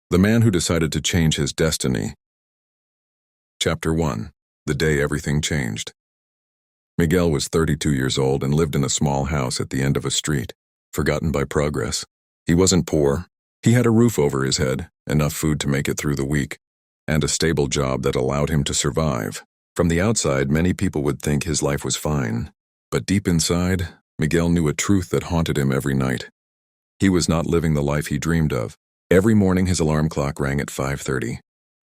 The man who decided to change his destiny. Chapter 1. The day everything changed. Miguel was 32 years old and lived in a small house at the end of a street, forgotten by progress. He wasn't poor. He had a roof over his head, enough food to make it through the week, and a stable job that allowed him to survive. From the outside, many people would think his life was fine, but deep inside, Miguel knew a truth that haunted him every night. He was not living the life he dreamed of. Every morning his alarm clock rang at 5:30.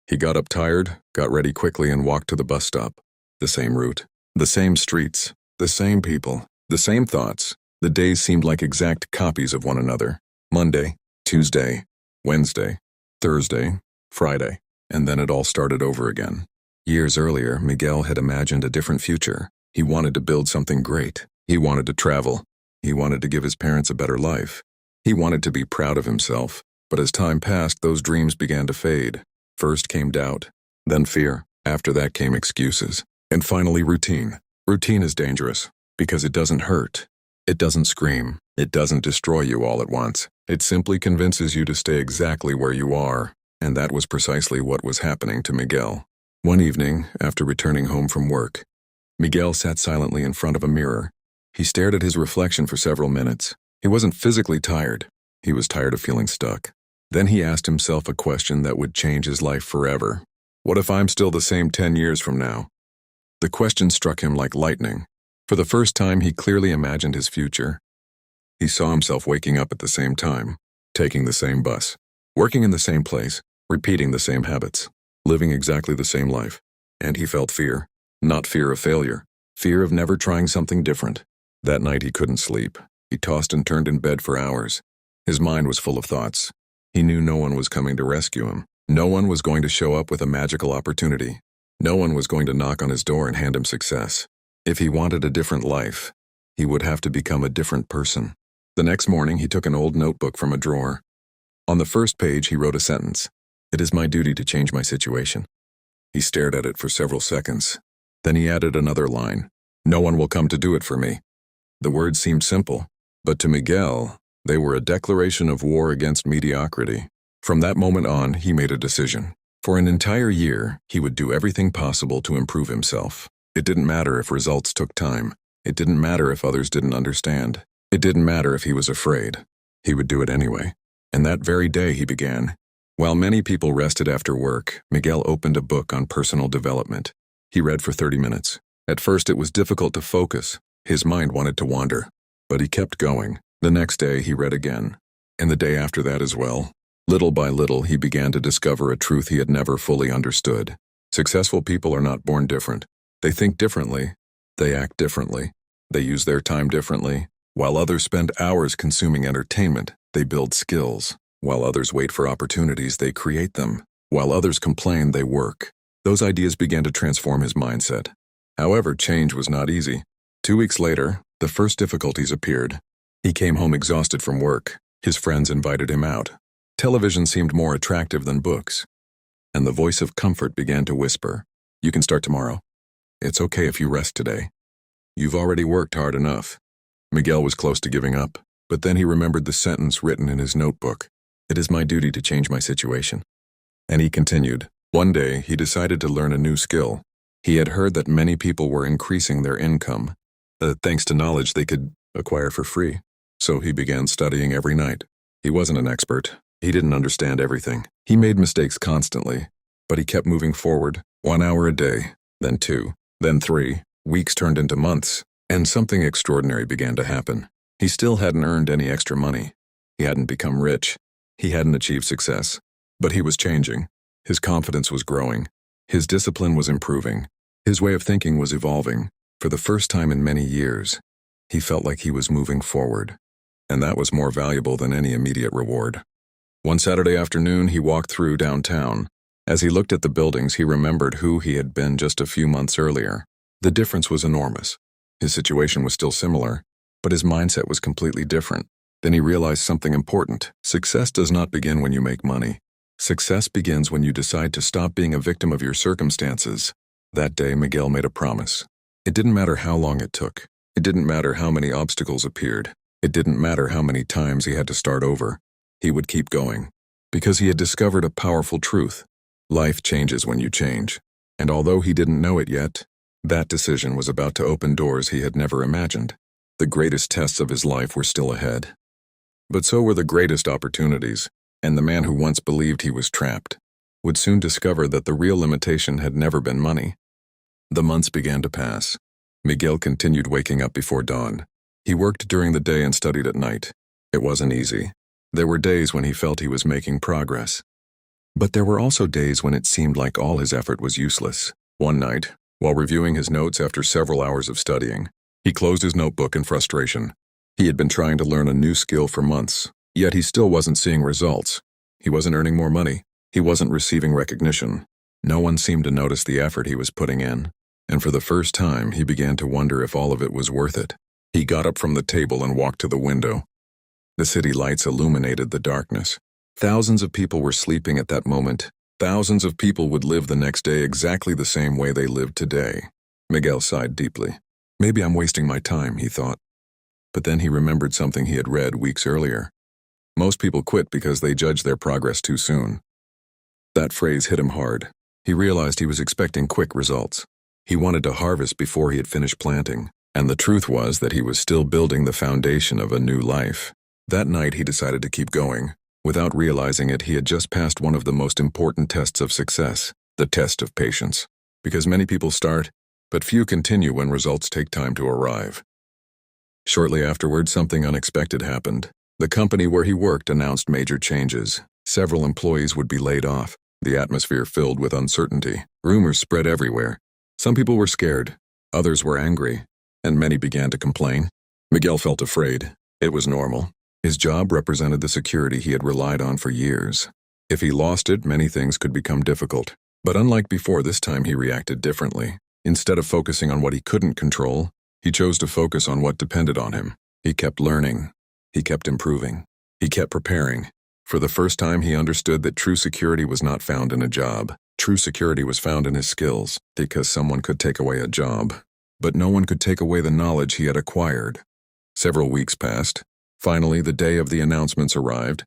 He got up tired, got ready quickly, and walked to the bus stop. The same route, the same streets, the same people, the same thoughts. The days seemed like exact copies of one another. Monday, Tuesday, Wednesday, Thursday, Friday, and then it all started over again. Years earlier, Miguel had imagined a different future. He wanted to build something great. He wanted to travel. He wanted to give his parents a better life. He wanted to be proud of himself. But as time passed, those dreams began to fade. First came doubt, then fear. After that came excuses. And finally routine. Routine is dangerous because it doesn't hurt. It doesn't scream. It doesn't destroy you all at once. It simply convinces you to stay exactly where you are. And that was precisely what was happening to Miguel. One evening, after returning home from work, Miguel sat silently in front of a mirror. He stared at his reflection for several minutes. He wasn't physically tired. He was tired of feeling stuck. Then he asked himself a question that would change his life forever. What if I'm still the same 10 years from now? The question struck him like lightning. For the first time, he clearly imagined his future. He saw himself waking up at the same time, taking the same bus, working in the same place, repeating the same habits, living exactly the same life. And he felt fear. Not fear of failure, fear of never trying something different. That night he couldn't sleep. He tossed and turned in bed for hours. His mind was full of thoughts. He knew no one was coming to rescue him. No one was going to show up with a magical opportunity. No one was going to knock on his door and hand him success. If he wanted a different life, he would have to become a different person. The next morning, he took an old notebook from a drawer. On the first page, he wrote a sentence. "It is my duty to change my situation." He stared at it for several seconds. Then he added another line. "No one will come to do it for me." The words seemed simple, but to Miguel, they were a declaration of war against mediocrity. From that moment on, he made a decision. For an entire year, he would do everything possible to improve himself. It didn't matter if results took time. It didn't matter if others didn't understand. It didn't matter if he was afraid. He would do it anyway. And that very day he began. While many people rested after work, Miguel opened a book on personal development. He read for 30 minutes. At first, it was difficult to focus. His mind wanted to wander. But he kept going. The next day, he read again, and the day after that as well. Little by little, he began to discover a truth he had never fully understood. Successful people are not born different. They think differently. They act differently. They use their time differently. While others spend hours consuming entertainment, they build skills. While others wait for opportunities, they create them. While others complain, they work. Those ideas began to transform his mindset. However, change was not easy. 2 weeks later, the first difficulties appeared. He came home exhausted from work. His friends invited him out. Television seemed more attractive than books. And the voice of comfort began to whisper, "You can start tomorrow. It's okay if you rest today. You've already worked hard enough." Miguel was close to giving up, but then he remembered the sentence written in his notebook. "It is my duty to change my situation." And he continued. One day, he decided to learn a new skill. He had heard that many people were increasing their income, thanks to knowledge they could acquire for free. So he began studying every night. He wasn't an expert. He didn't understand everything. He made mistakes constantly, but he kept moving forward, 1 hour a day, then 2, then 3. Weeks turned into months, and something extraordinary began to happen. He still hadn't earned any extra money. He hadn't become rich. He hadn't achieved success. But he was changing. His confidence was growing. His discipline was improving. His way of thinking was evolving. For the first time in many years, he felt like he was moving forward. And that was more valuable than any immediate reward. One Saturday afternoon, he walked through downtown. As he looked at the buildings, he remembered who he had been just a few months earlier. The difference was enormous. His situation was still similar, but his mindset was completely different. Then he realized something important. Success does not begin when you make money. Success begins when you decide to stop being a victim of your circumstances. That day, Miguel made a promise. It didn't matter how long it took. It didn't matter how many obstacles appeared. It didn't matter how many times he had to start over. He would keep going. Because he had discovered a powerful truth. Life changes when you change. And although he didn't know it yet, that decision was about to open doors he had never imagined. The greatest tests of his life were still ahead. But so were the greatest opportunities, and the man who once believed he was trapped would soon discover that the real limitation had never been money. The months began to pass. Miguel continued waking up before dawn. He worked during the day and studied at night. It wasn't easy. There were days when he felt he was making progress. But there were also days when it seemed like all his effort was useless. One night, while reviewing his notes after several hours of studying, he closed his notebook in frustration. He had been trying to learn a new skill for months, yet he still wasn't seeing results. He wasn't earning more money. He wasn't receiving recognition. No one seemed to notice the effort he was putting in, and for the first time he began to wonder if all of it was worth it. He got up from the table and walked to the window. The city lights illuminated the darkness. Thousands of people were sleeping at that moment. Thousands of people would live the next day exactly the same way they lived today. Miguel sighed deeply. Maybe I'm wasting my time, he thought. But then he remembered something he had read weeks earlier. Most people quit because they judge their progress too soon. That phrase hit him hard. He realized he was expecting quick results. He wanted to harvest before he had finished planting, and the truth was that he was still building the foundation of a new life. That night he decided to keep going. Without realizing it, he had just passed one of the most important tests of success, the test of patience. Because many people start, but few continue when results take time to arrive. Shortly afterward, something unexpected happened. The company where he worked announced major changes. Several employees would be laid off. The atmosphere filled with uncertainty. Rumors spread everywhere. Some people were scared, others were angry, and many began to complain. Miguel felt afraid. It was normal. His job represented the security he had relied on for years. If he lost it, many things could become difficult. But unlike before, this time he reacted differently. Instead of focusing on what he couldn't control, he chose to focus on what depended on him. He kept learning. He kept improving. He kept preparing. For the first time, he understood that true security was not found in a job. True security was found in his skills, because someone could take away a job, but no one could take away the knowledge he had acquired. Several weeks passed. Finally, the day of the announcements arrived.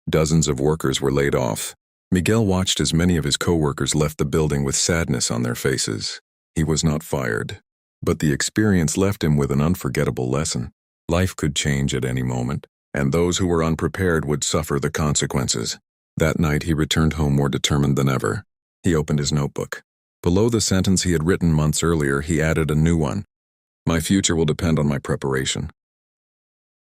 Dozens of workers were laid off. Miguel watched as many of his co-workers left the building with sadness on their faces. He was not fired, but the experience left him with an unforgettable lesson. Life could change at any moment, and those who were unprepared would suffer the consequences. That night he returned home more determined than ever. He opened his notebook. Below the sentence he had written months earlier, he added a new one. My future will depend on my preparation.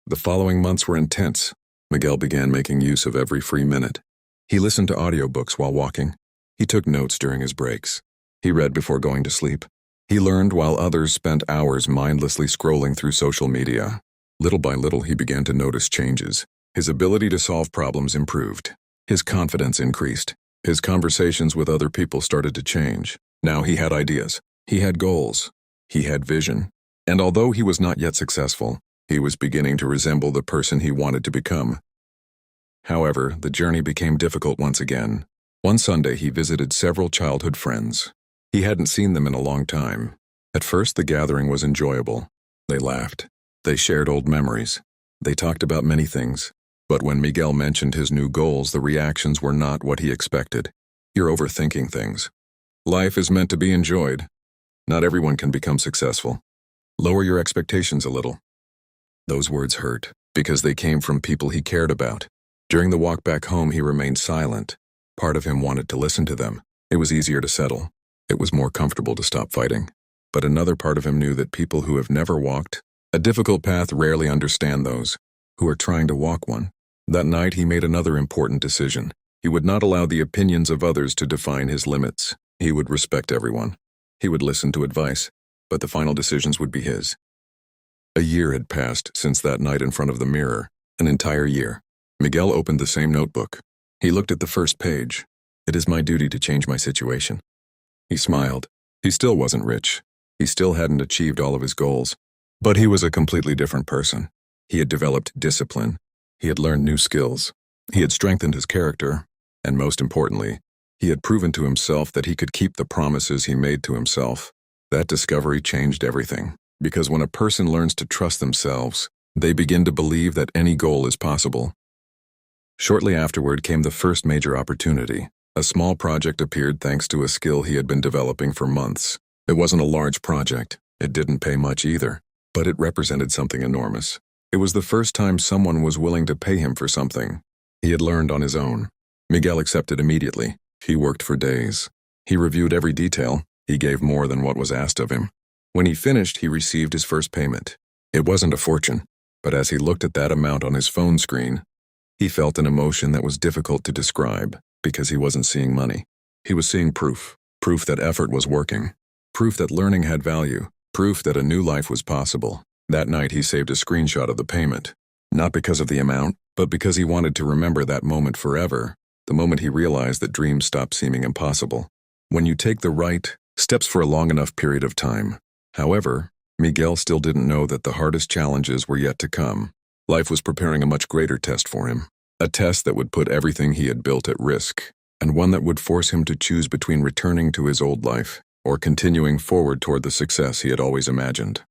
The following months were intense. Miguel began making use of every free minute. He listened to audiobooks while walking. He took notes during his breaks. He read before going to sleep. He learned while others spent hours mindlessly scrolling through social media. Little by little, he began to notice changes. His ability to solve problems improved. His confidence increased. His conversations with other people started to change. Now he had ideas. He had goals. He had vision. And although he was not yet successful, he was beginning to resemble the person he wanted to become. However, the journey became difficult once again. One Sunday, he visited several childhood friends. He hadn't seen them in a long time. At first, the gathering was enjoyable. They laughed. They shared old memories. They talked about many things. But when Miguel mentioned his new goals, the reactions were not what he expected. You're overthinking things. Life is meant to be enjoyed. Not everyone can become successful. Lower your expectations a little. Those words hurt, because they came from people he cared about. During the walk back home, he remained silent. Part of him wanted to listen to them. It was easier to settle. It was more comfortable to stop fighting. But another part of him knew that people who have never walked a difficult path rarely understand those who are trying to walk one. That night, he made another important decision. He would not allow the opinions of others to define his limits. He would respect everyone. He would listen to advice, but the final decisions would be his. A year had passed since that night in front of the mirror, an entire year. Miguel opened the same notebook. He looked at the first page. It is my duty to change my situation. He smiled. He still wasn't rich. He still hadn't achieved all of his goals. But he was a completely different person. He had developed discipline. He had learned new skills. He had strengthened his character. And most importantly, he had proven to himself that he could keep the promises he made to himself. That discovery changed everything. Because when a person learns to trust themselves, they begin to believe that any goal is possible. Shortly afterward came the first major opportunity. A small project appeared thanks to a skill he had been developing for months. It wasn't a large project. It didn't pay much either, but it represented something enormous. It was the first time someone was willing to pay him for something he had learned on his own. Miguel accepted immediately. He worked for days. He reviewed every detail. He gave more than what was asked of him. When he finished, he received his first payment. It wasn't a fortune, but as he looked at that amount on his phone screen, he felt an emotion that was difficult to describe because he wasn't seeing money. He was seeing proof. Proof that effort was working. Proof that learning had value. Proof that a new life was possible. That night he saved a screenshot of the payment. Not because of the amount, but because he wanted to remember that moment forever, the moment he realized that dreams stopped seeming impossible. When you take the right steps for a long enough period of time. However, Miguel still didn't know that the hardest challenges were yet to come. Life was preparing a much greater test for him. A test that would put everything he had built at risk, and one that would force him to choose between returning to his old life or continuing forward toward the success he had always imagined.